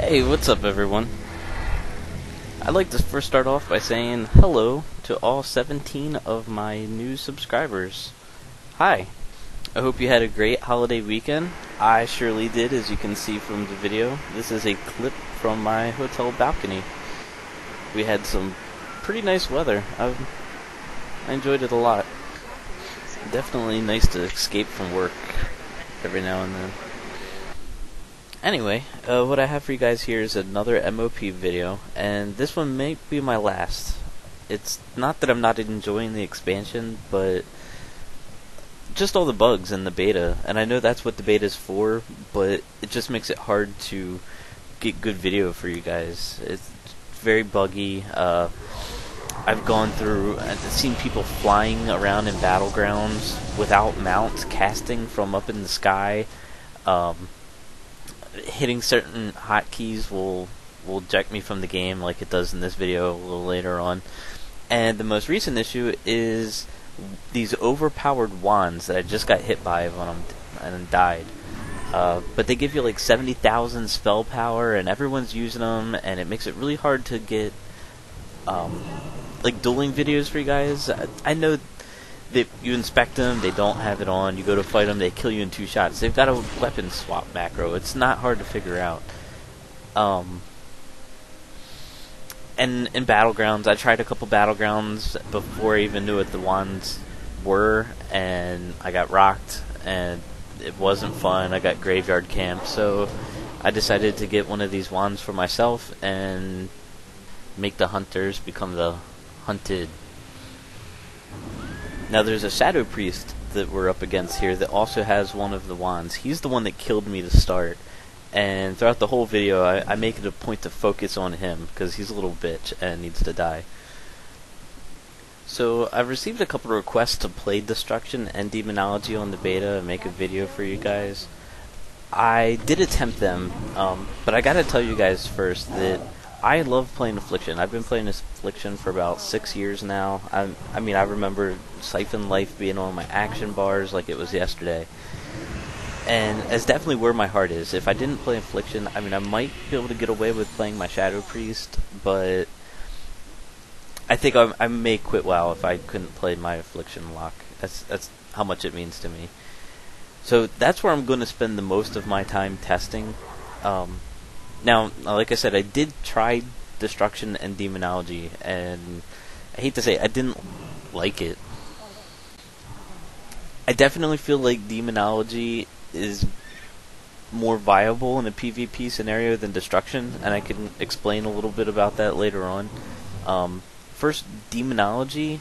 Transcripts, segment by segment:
Hey, what's up everyone? I'd like to first start off by saying hello to all 17 of my new subscribers. Hi. I hope you had a great holiday weekend. I surely did, as you can see from the video. This is a clip from my hotel balcony. We had some pretty nice weather. I enjoyed it a lot. Definitely nice to escape from work every now and then. Anyway, what I have for you guys here is another MoP video, and this one may be my last. It's not that I'm not enjoying the expansion, but just all the bugs in the beta, and I know that's what the beta is for, but it just makes it hard to get good video for you guys. It's very buggy. I've gone through and seen people flying around in battlegrounds without mounts, casting from up in the sky. Hitting certain hotkeys will eject me from the game, like it does in this video a little later on. And the most recent issue is these overpowered wands that I just got hit by when and died. But they give you like 70,000 spell power, and everyone's using them, and it makes it really hard to get like dueling videos for you guys. I know that you inspect them, they don't have it on, you go to fight them, they kill you in 2 shots. They've got a weapon swap macro. It's not hard to figure out. And in Battlegrounds, I tried a couple Battlegrounds before I even knew what the wands were, and I got rocked, and it wasn't fun. I got graveyard camp, so I decided to get one of these wands for myself and make the hunters become the hunted. Now there's a Shadow Priest that we're up against here that also has one of the wands. He's the one that killed me to start, and throughout the whole video I make it a point to focus on him because he's a little bitch and needs to die. So I've received a couple of requests to play Destruction and Demonology on the beta and make a video for you guys. I did attempt them, but I gotta tell you guys first that I love playing Affliction. I've been playing Affliction for about 6 years now. I mean, I remember Siphon Life being on my action bars like it was yesterday. And it's definitely where my heart is. If I didn't play Affliction, I mean, I might be able to get away with playing my Shadow Priest, but I think I may quit WoW if I couldn't play my Affliction lock. That's how much it means to me. So that's where I'm going to spend the most of my time testing. Now, like I said, I did try Destruction and Demonology, and I hate to say it, I didn't like it. I definitely feel like Demonology is more viable in a PvP scenario than Destruction, and I can explain a little bit about that later on. First, Demonology.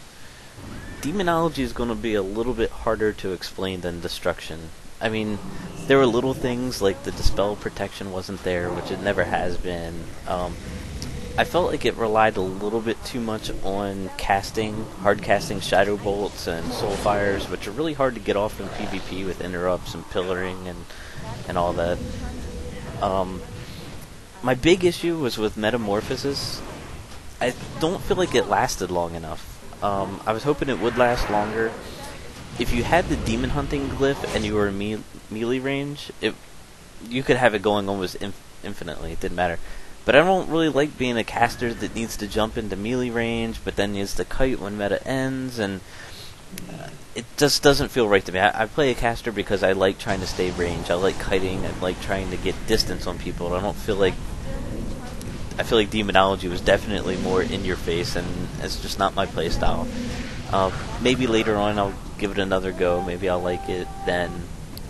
Demonology is going to be a little bit harder to explain than Destruction. I mean, there were little things like the Dispel protection wasn't there, which it never has been. I felt like it relied a little bit too much on casting, hard casting Shadow Bolts and Soul Fires, which are really hard to get off in PvP with interrupts and pillaring and all that. My big issue was with Metamorphosis. I don't feel like it lasted long enough. I was hoping it would last longer. If you had the Demon Hunting glyph and you were in melee range, you could have it going almost infinitely. It didn't matter. But I don't really like being a caster that needs to jump into melee range, but then needs to kite when meta ends, and it just doesn't feel right to me. I play a caster because I like trying to stay range. I like kiting. I like trying to get distance on people. I feel like Demonology was definitely more in your face, and it's just not my playstyle. Maybe later on I'll give it another go. Maybe I'll like it then.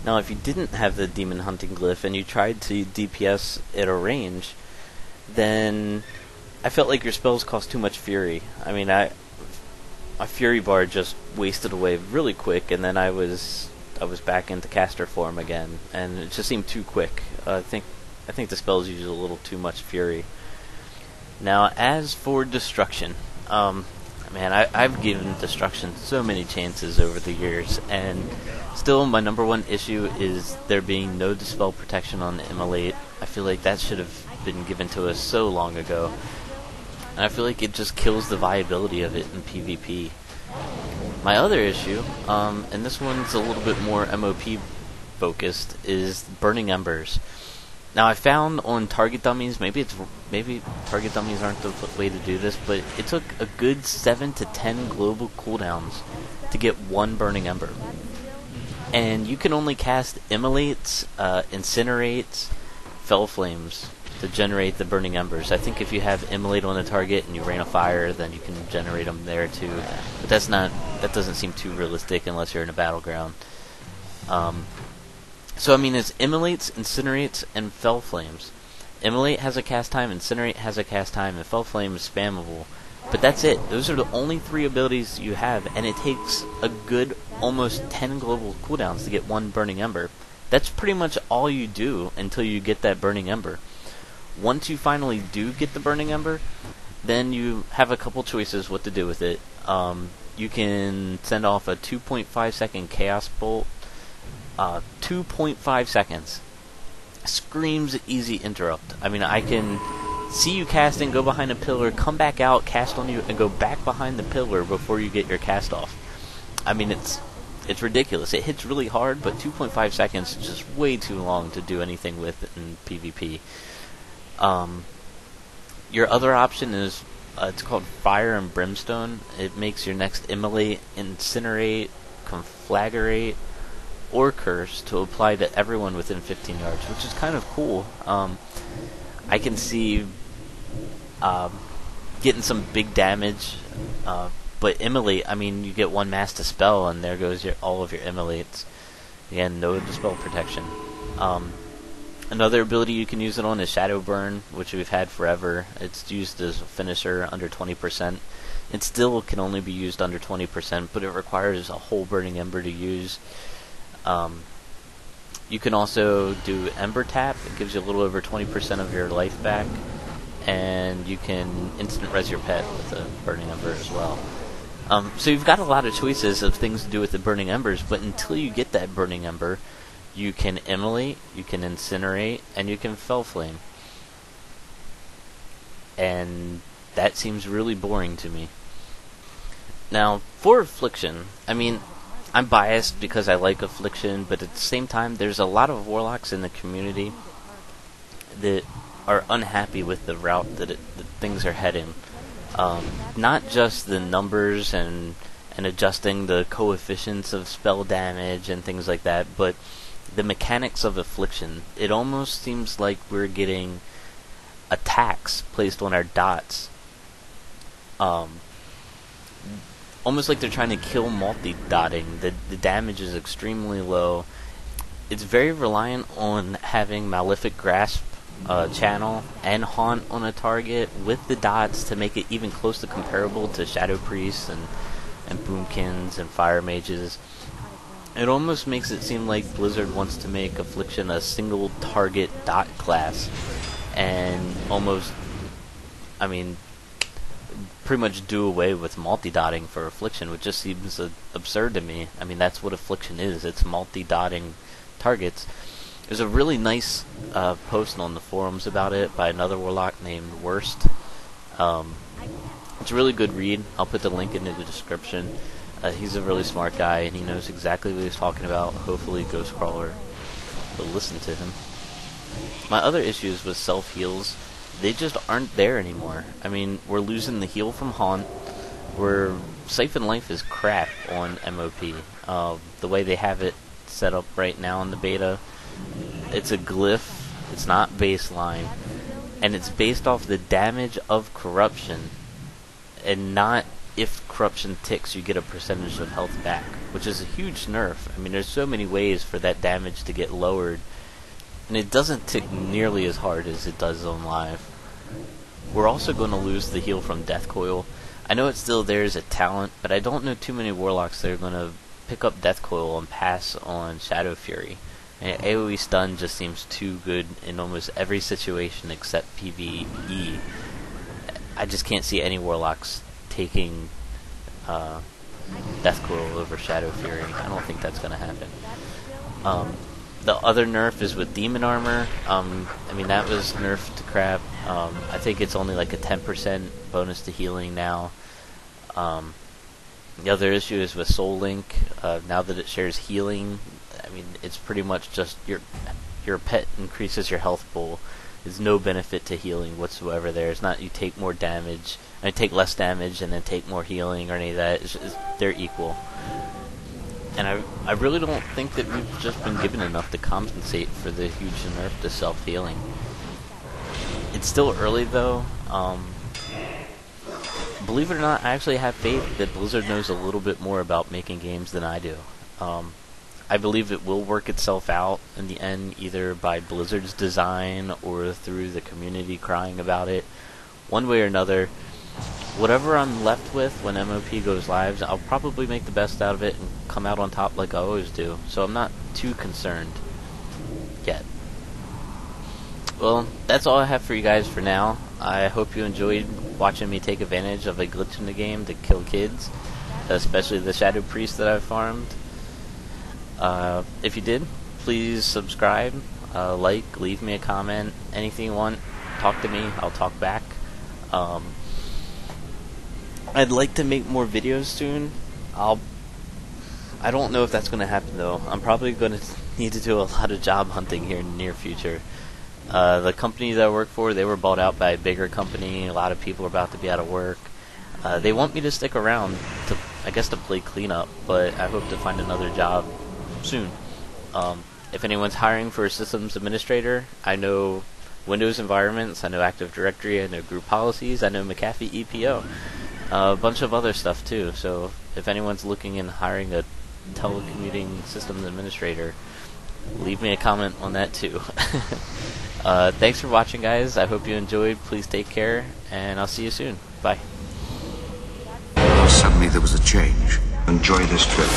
Now, if you didn't have the Demon Hunting glyph and you tried to DPS at a range, then I felt like your spells cost too much Fury. I mean, my Fury bar just wasted away really quick, and then I was back into caster form again, and it just seemed too quick. I think the spells use a little too much Fury. Now, as for Destruction, man, I've given Destruction so many chances over the years, and still my number one issue is there being no Dispel protection on the Immolate. I feel like that should have been given to us so long ago, and I feel like it just kills the viability of it in PvP. My other issue, and this one's a little bit more MoP focused, is burning Embers. Now I found on Target Dummies, maybe Target Dummies aren't the way to do this, but it took a good 7 to 10 global cooldowns to get one Burning Ember. And you can only cast Immolates, Incinerates, Fell Flames to generate the Burning Embers. I think if you have Immolate on a target and you rain a fire, then you can generate them there too. But that doesn't seem too realistic unless you're in a battleground. So I mean, it's Immolates, Incinerates, and Fell Flames. Immolate has a cast time, Incinerate has a cast time, and Fell Flame is spammable. But that's it. Those are the only 3 abilities you have, and it takes a good almost 10 global cooldowns to get one Burning Ember. That's pretty much all you do until you get that Burning Ember. Once you finally do get the Burning Ember, then you have a couple choices what to do with it. You can send off a 2.5 second Chaos Bolt. 2.5 seconds. Screams easy interrupt. I mean, I can see you casting, go behind a pillar, come back out, cast on you, and go back behind the pillar before you get your cast off. I mean, it's ridiculous. It hits really hard, but 2.5 seconds is just way too long to do anything with in PvP. Your other option is, it's called Fire and Brimstone. It makes your next Immolate, Incinerate, Conflagrate, or Curse to apply to everyone within 15 yards, which is kind of cool. I can see getting some big damage, but Immolate, I mean, you get one Mass Dispel, and there goes all of your Immolates. Again, no Dispel protection. Another ability you can use it on is Shadow Burn, which we've had forever. It's used as a finisher under 20%. It still can only be used under 20%, but it requires a whole Burning Ember to use. You can also do Ember Tap. It gives you a little over 20% of your life back, and you can instant res your pet with a Burning Ember as well. So you've got a lot of choices of things to do with the Burning Embers, but until you get that Burning Ember, you can Immolate, you can Incinerate, and you can Fell Flame. And that seems really boring to me. Now, for Affliction, I mean, I'm biased because I like Affliction, but at the same time, there's a lot of Warlocks in the community that are unhappy with the route that things are heading. Not just the numbers and adjusting the coefficients of spell damage and things like that, but the mechanics of Affliction. It almost seems like we're getting attacks placed on our dots. Almost like they're trying to kill multi-dotting. The damage is extremely low. It's very reliant on having Malefic Grasp channel and Haunt on a target with the dots to make it even close to comparable to Shadow Priests and Boomkins and Fire Mages. It almost makes it seem like Blizzard wants to make Affliction a single target dot class, and almost, I mean, pretty much do away with multi-dotting for Affliction, which just seems absurd to me. I mean, that's what Affliction is. It's multi-dotting targets. There's a really nice post on the forums about it by another Warlock named Worst. It's a really good read. I'll put the link in the description. He's a really smart guy, and he knows exactly what he's talking about. Hopefully Ghostcrawler will listen to him. My other issues with self-heals, they just aren't there anymore. I mean, we're losing the heal from Haunt. Siphon Life is crap on MoP. The way they have it set up right now in the beta, it's a glyph, it's not baseline, and it's based off the damage of corruption, and not if corruption ticks you get a percentage of health back, which is a huge nerf. I mean, there's so many ways for that damage to get lowered, and it doesn't tick nearly as hard as it does on live. We're also going to lose the heal from Death Coil. I know it's still there as a talent, but I don't know too many Warlocks that are going to pick up Death Coil and pass on Shadow Fury. And AoE stun just seems too good in almost every situation except PvE. I just can't see any Warlocks taking Death Coil over Shadow Fury. I don't think that's going to happen. The other nerf is with Demon Armor. I mean, that was nerfed to crap. I think it's only like a 10% bonus to healing now. The other issue is with Soul Link. Now that it shares healing, I mean, it's pretty much just your your pet increases your health pool. There's no benefit to healing whatsoever there. It's not you take more damage, and take less damage, and then take more healing or any of that. They're equal. And I really don't think that we've just been given enough to compensate for the huge nerf to self-healing. It's still early though. Believe it or not, I actually have faith that Blizzard knows a little bit more about making games than I do. I believe it will work itself out in the end, either by Blizzard's design or through the community crying about it. One way or another, whatever I'm left with when MoP goes live, I'll probably make the best out of it and come out on top like I always do. So I'm not too concerned yet. Well, that's all I have for you guys for now. I hope you enjoyed watching me take advantage of a glitch in the game to kill kids, especially the Shadow Priest that I've farmed. If you did, please subscribe, like, leave me a comment, anything you want, talk to me, I'll talk back. I'd like to make more videos soon. I don't know if that's going to happen though. I'm probably going to need to do a lot of job hunting here in the near future. The company that I work for, they were bought out by a bigger company. A lot of people are about to be out of work. They want me to stick around to, I guess, to play cleanup, but I hope to find another job soon. If anyone's hiring for a systems administrator, I know Windows environments, I know Active Directory, I know group policies, I know McAfee EPO. A bunch of other stuff too, so if anyone's looking and hiring a telecommuting systems administrator, leave me a comment on that too. Thanks for watching, guys. I hope you enjoyed. Please take care, and I'll see you soon. Bye. Suddenly there was a change. Enjoy this trip.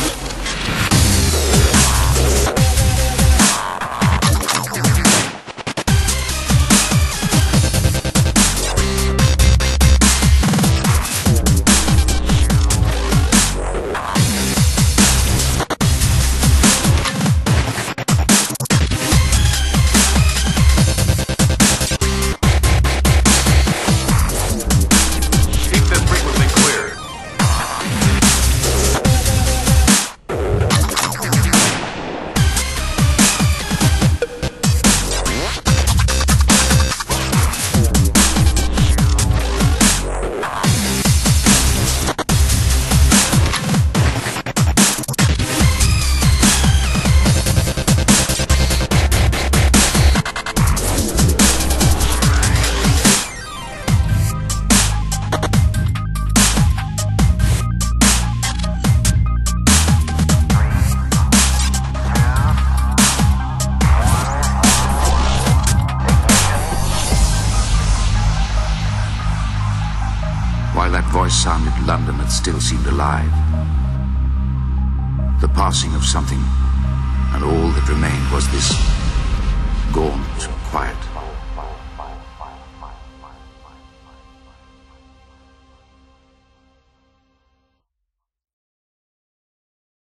While that voice sounded, London had still seemed alive. The passing of something, and all that remained was this